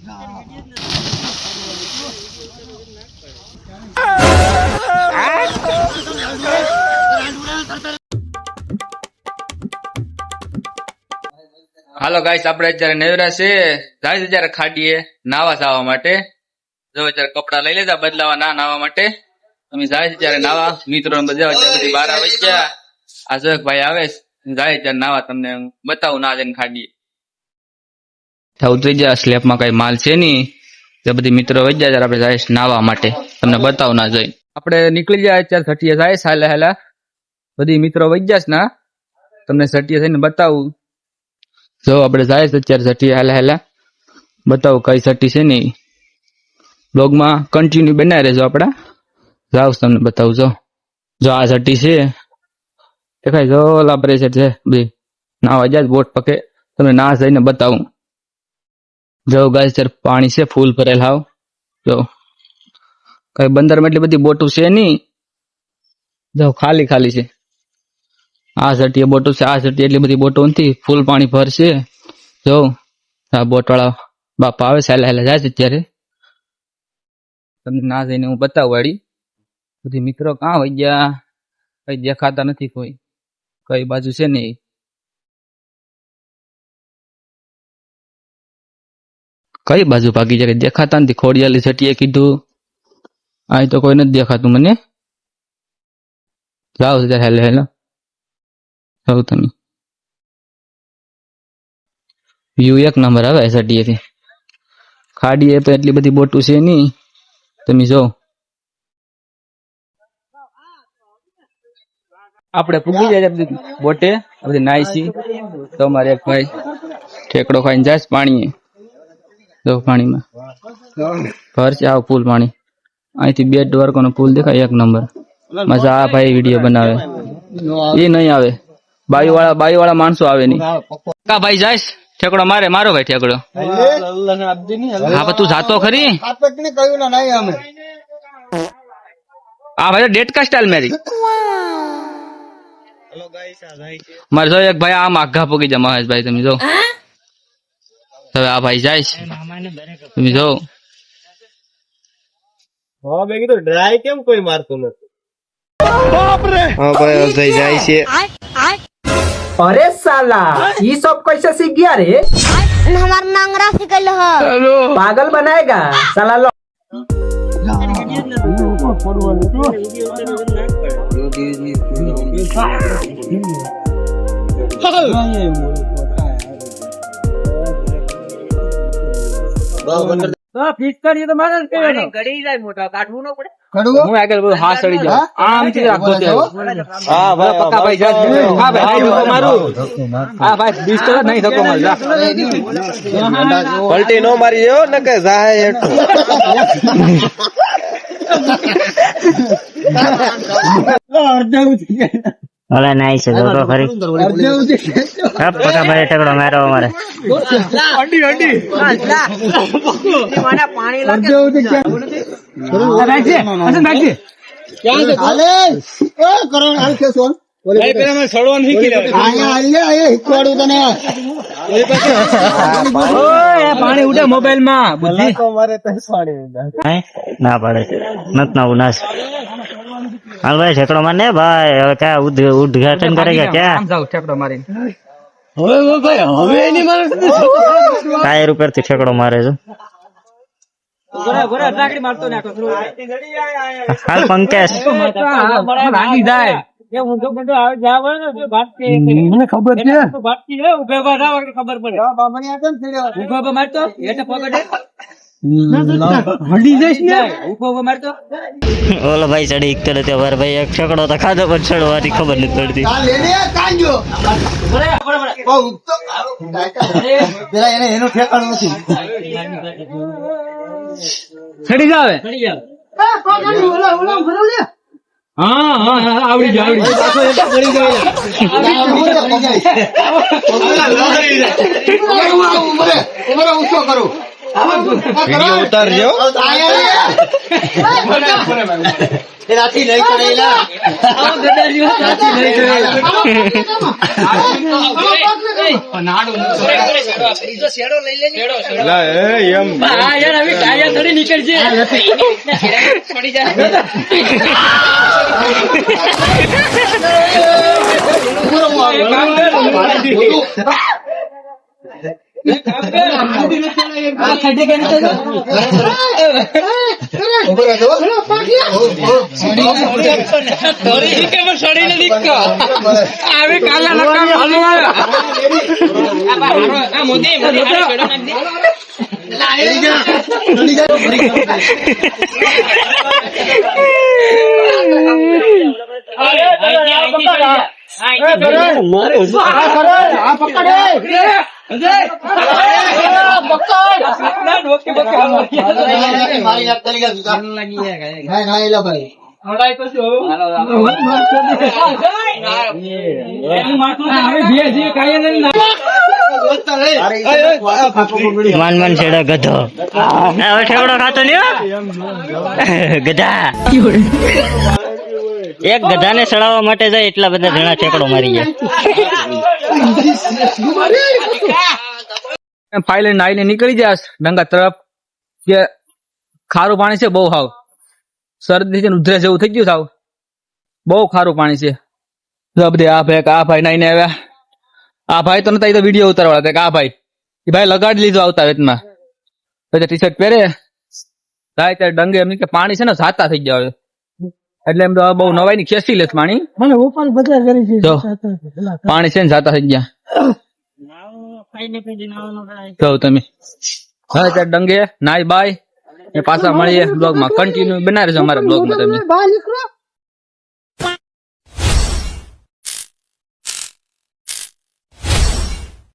હાલો guys, આપણે અત્યારે નેવરા છે ગાઈસ, અત્યારે ખાડીએ નાવા જવા માટે. જો અત્યારે કપડા લઈ લીધા બદલાવા નાવા માટે. અમે જાય અત્યારે નાવા, મિત્રો બધા બધી બહાર આવી ગયા. આ જગ ભાઈ આવે જાય અત્યારે નાવા, તમને બતાવું ના જઈને ખાડીએ ઉતરી ગયા. સ્લેબમાં કઈ માલ છે નઈ, તે બધી મિત્રો વહી ગયા. આપણે જાય નાવા માટે, તમને બતાવું ના જઈ. આપણે નીકળી જાય અત્યારે સટીએ જાય હાલા હાલા. બધી મિત્રો વહી ગયા ના, તમને સટીએ થઈને બતાવું. જો આપણે જાય અત્યારે સટી હાલા હાલા, બતાવું કઈ સટી છે નઈ. બ્લોગમાં કન્ટિન્યુ બનાવી રહેજો. આપડા જાવ તમને બતાવું. જો આ સટી છે દેખાય, જો ઓલા પ્રેશર છે બધી નાવા જાય બોટ પકે, તમને ના જઈને બતાવું. જો ગાઈસ અત્યારે પાણી છે ફૂલ ભરેલ હાવ. જો કઈ બંદરમાં એટલી બધી બોટું છે નઈ, જો ખાલી ખાલી છે. આ સટી બોટો છે, આ સટી એટલી બધી બોટો નથી, ફૂલ પાણી ભરશે. જો આ બોટ વાળા બાપા આવે છે હાલા હાલા જાય છે અત્યારે, તમને ના જઈને હું બતાવું. વાળી બધી મિત્રો ક્યાં વહી ગયા, કઈ દેખાતા નથી કોઈ, કઈ બાજુ છે ને કઈ બાજુ ભાગી જાય દેખાતા નથી. ખોડિયાલી સટીએ કીધું, અહીં તો કોઈ નથી દેખાતું મને. જાઓ ત્યારે હેલો હેલો જાઓ તમે. વ્યૂ એક નંબર આવે સટીએથી. ખાડીએ તો એટલી બધી બોટું છે નઈ, તમે જો. આપણે પૂગી જાય બોટે બધી નાઈસી. તો અમારે એક ભાઈ ઠેકડો ખાઈને જાય પાણી. જો પાણીમાં ભરશે આવ પુલ પાણી. અહીંથી બેટ દ્વારકાનો પુલ દેખાય એક નંબર. મજા આ ભાઈ વિડીયો બનાવે. એ નહીં આવે, બાઈ વાળા માણસો આવે નહીં. કા ભાઈ જાય ઠેકડો મારે, મારો ભાઈ ઠેકડો. હા તું જાતો ખરી. હા ભાઈ ડેટ કા સ્ટાઇલ મેરી. મારે જો એક ભાઈ આમ આઘા પોકી જાય મહેશભાઈ, તમે જો. હવે આ ભાઈ જાય તમે જો. હા મેં કીધું ડ્રાય કેમ કોઈ મારતું નથી. હા ભાઈ અજય જાય છે. अरे साला ये सब कैसे सीख गया रे? हमारा नांगरा सिकल है। पागल बनाएगा साला लो। ફિક્સ કરીએ તો મારે ગળી જાય મોટા, કાઢવું ન પડે. હું આગળ હા ચડી જાઉં આમ થી રાખો. હા ભાઈ પક્કા ભાઈ જા. હા ભાઈ હું મારું. હા ભાઈ 20 તો નહીં થકો માર જા. પલટી નો મારી જો ન કે જાય એટલું. ઓલા નાઈ છે તો ખરી. પક્કા ભાઈ ટકડો મારો અમારે. અંડી અંડી મને પાણી લાગે. રાખજે અસન રાખજે. ક્યાં છે હાલે? એ કરણ હાલ છે સોન. ભાઈ પેલા મે સડવાનું શીખી લે. આયા આલે એ હિકવાડું તને. ઓય પાણી ઉડે મોબાઈલ માં. બુદ્ધિ તો મારે તો પાણી ઉડે. ના પાડે નત ના ઉનાસ. હાલ ભાઈ ઠેકડો માર ને ભાઈ. હવે ક્યાં ઉદ્ઘાટન કરેગા ક્યાં? આમ જાવ ઠેકડો મારીને. હવે ભાઈ હવે એની મારે ટાયર ઉપર થી ઠેકડો મારે છે. હાલ પંકેશ ભાગી જાય. મને ખબર છે. ખબર મારતો હડી જઈશ ને. મારતો ઓલો ભાઈ ચડી એકતો નથી. અમારે ભાઈ એક ઠેકડો તો ખાધો પણ ચડવાની ખબર નથી પડતી. એનું ઠેકાણું નથી. ચડી જાવે. હા હા આવડી જાય આવડી જાય. ઉતારજો. રાતી નહીં કરેલા રાતી નહીં કરેલા એમ મન છેડો ગધો હવે ઠેવડો ખાતો નહીં હો. ગધા એક ગધાને સડાવવા માટે જાય એટલા બધા જણા ઠેકડો મારી ગયા. ફાઇલ નાઈને નીકળી જાસ ગંગા તરફ કે ખારું પાણી છે બહુ હાવ શરદી છે ને ઉધરસ જેવું થઈ ગયું સાવ બહુ ખારું પાણી છે જો બધે આ ભાઈ નાઈને આવ્યા આ ભાઈ તો નતા એ તો વિડીયો ઉતારવાળા હતા કે આ ભાઈ એ ભાઈ લગાડી લીધું આવતા વેતમાં પછી ટી શર્ટ પહેરે થાય ત્યારે ડંગે એમ કે પાણી છે ને સાતા થઈ ગયા હવે એટલે એમ તો બહુ નવાઈ ની ખેંચી લેસ પાણી જો પાણી છે ને સાતા થઈ ગયા જો તમે હવે ત્યારે ડંગે નાઈ બાય પાછા મળીએ બ્લોગ માં કન્ટિન્યુ બનાવી રહેજો અમારા બ્લોગ માં તમે